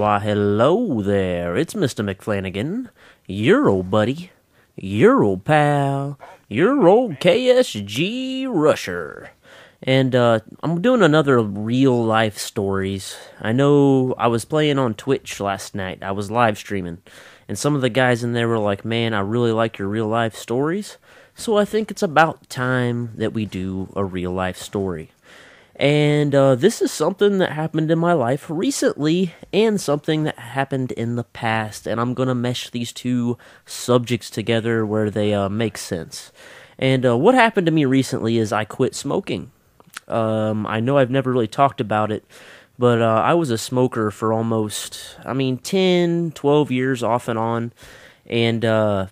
Why, hello there. It's Mr. McFlanagan, your old buddy, your old pal, your old KSG rusher. And I'm doing another real life stories. I know I was playing on Twitch last night. I was live streaming. And some of the guys in there were like, man, I really like your real life stories. So I think it's about time that we do a real life story. And this is something that happened in my life recently and something that happened in the past. And I'm going to mesh these two subjects together where they make sense. And what happened to me recently is I quit smoking. I know I've never really talked about it, but I was a smoker for almost, 10, 12 years off and on. And I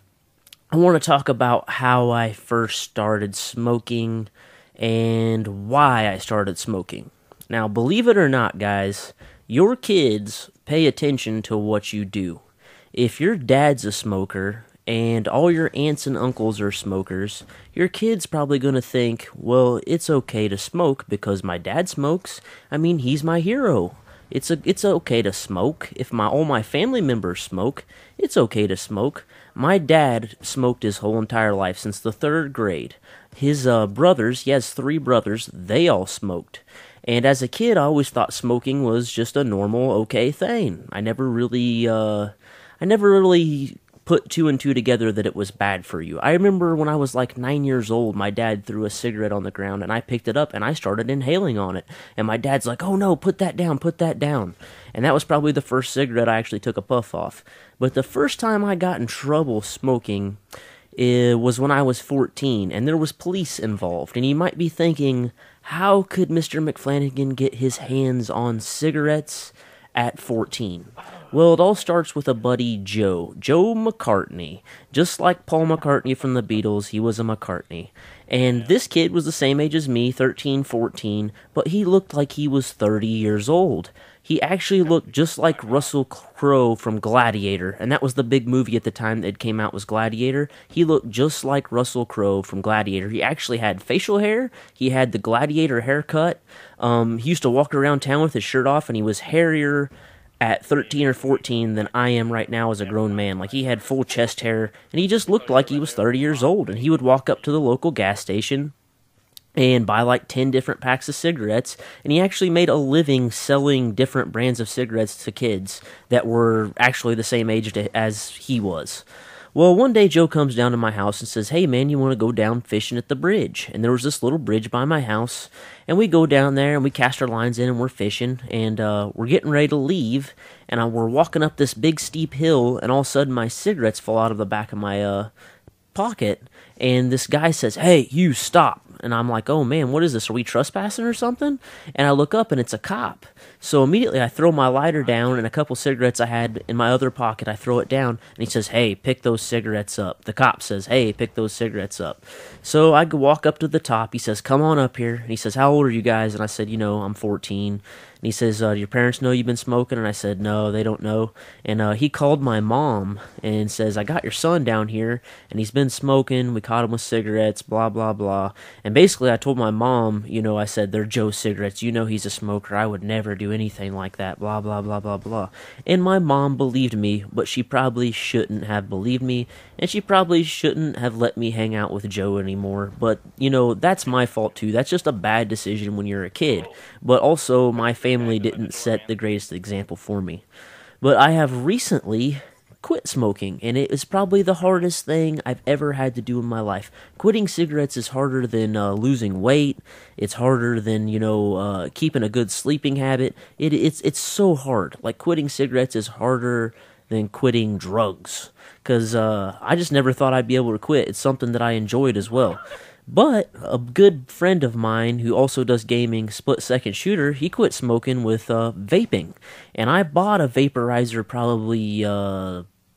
want to talk about how I first started smoking and why I started smoking. Now, believe it or not, guys, your kids pay attention to what you do. If your dad's a smoker and all your aunts and uncles are smokers, your kid's probably going to think, well, it's okay to smoke because my dad smokes. He's my hero. It's okay to smoke. If all my family members smoke, it's okay to smoke. My dad smoked his whole entire life since the 3rd grade. His brothers, he has 3 brothers, they all smoked. And as a kid, I always thought smoking was just a normal, okay thing. I never really put 2 and 2 together that it was bad for you. I remember when I was like 9 years old, my dad threw a cigarette on the ground, and I picked it up, and I started inhaling on it. And my dad's like, oh no, put that down, put that down. And that was probably the first cigarette I actually took a puff off. But the first time I got in trouble smoking, it was when I was 14, and there was police involved. And you might be thinking, how could Mr. McFlanagan get his hands on cigarettes at 14? Well, it all starts with a buddy, Joe McCartney. Just like Paul McCartney from the Beatles, he was a McCartney. And this kid was the same age as me, 13, 14, but he looked like he was 30 years old. He actually looked just like Russell Crowe from Gladiator, and that was the big movie at the time that came out was Gladiator. He looked just like Russell Crowe from Gladiator. He actually had facial hair. He had the Gladiator haircut. He used to walk around town with his shirt off, and he was hairier at 13 or 14 than I am right now as a grown man. Like, he had full chest hair, and he just looked like he was 30 years old. And he would walk up to the local gas station and buy like 10 different packs of cigarettes, and he actually made a living selling different brands of cigarettes to kids that were actually the same age as he was. Well, one day Joe comes down to my house and says, hey man, you want to go down fishing at the bridge? And there was this little bridge by my house, and we go down there and we cast our lines in and we're fishing, and we're getting ready to leave, and we're walking up this big steep hill, and all of a sudden my cigarettes fall out of the back of my pocket, and this guy says, hey, you stop. And I'm like, oh man, what is this? Are we trespassing or something? And I look up and it's a cop. So immediately I throw my lighter down, and a couple cigarettes I had in my other pocket, I throw it down, and he says, hey, pick those cigarettes up. The cop says, hey, pick those cigarettes up. So I walk up to the top. He says, come on up here. And he says, how old are you guys? And I said, I'm 14. And he says, do your parents know you've been smoking? And I said, no, they don't know. And he called my mom and says, I got your son down here, and he's been smoking. We caught him with cigarettes, blah, blah, blah. And basically I told my mom, I said, they're Joe's cigarettes. He's a smoker. I would never do anything like that, blah, blah, blah, blah, blah. And my mom believed me, but she probably shouldn't have believed me, and she probably shouldn't have let me hang out with Joe anymore. But, that's my fault too. That's just a bad decision when you're a kid. But also, my family didn't set the greatest example for me. But I have recently quit smoking, and it is probably the hardest thing I've ever had to do in my life. Quitting cigarettes is harder than losing weight. It's harder than keeping a good sleeping habit. It's so hard. Like, quitting cigarettes is harder than quitting drugs, because I just never thought I'd be able to quit. It's something that I enjoyed as well. But a good friend of mine who also does gaming, split-second shooter, he quit smoking with vaping. And I bought a vaporizer probably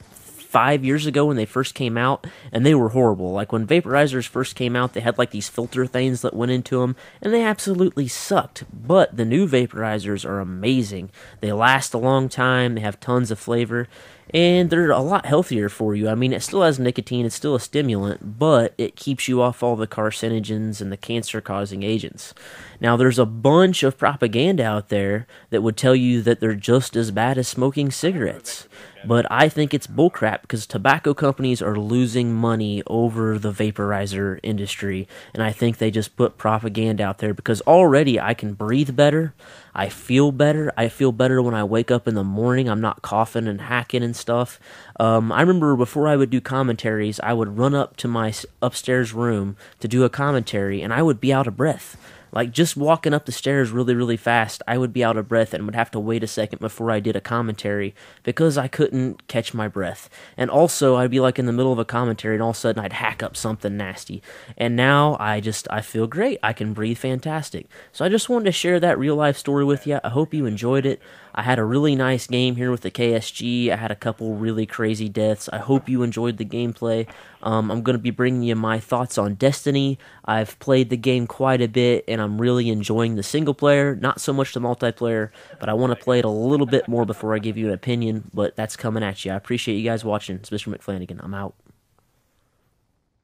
5 years ago when they first came out, and they were horrible. Like, when vaporizers first came out, they had like these filter things that went into them, and they absolutely sucked. But the new vaporizers are amazing. They last a long time, they have tons of flavor, and they're a lot healthier for you. I mean, it still has nicotine, it's still a stimulant, but it keeps you off all the carcinogens and the cancer causing agents. Now, there's a bunch of propaganda out there that would tell you that they're just as bad as smoking cigarettes. But I think it's bullcrap because tobacco companies are losing money over the vaporizer industry, and I think they just put propaganda out there because already I can breathe better. I feel better. I feel better when I wake up in the morning. I'm not coughing and hacking and stuff. I remember before I would do commentaries, I would run up to my upstairs room to do a commentary, and I would be out of breath. Like, just walking up the stairs really, really fast, I would be out of breath and would have to wait a second before I did a commentary because I couldn't catch my breath. And also, I'd be like in the middle of a commentary and all of a sudden I'd hack up something nasty. And now I feel great. I can breathe fantastic. So I just wanted to share that real life story with you. I hope you enjoyed it. I had a really nice game here with the KSG. I had a couple really crazy deaths. I hope you enjoyed the gameplay. I'm going to be bringing you my thoughts on Destiny. I've played the game quite a bit, and I'm really enjoying the single player, not so much the multiplayer, but I want to play it a little bit more before I give you an opinion, but that's coming at you. I appreciate you guys watching. It's Mr. McFlanagan. I'm out.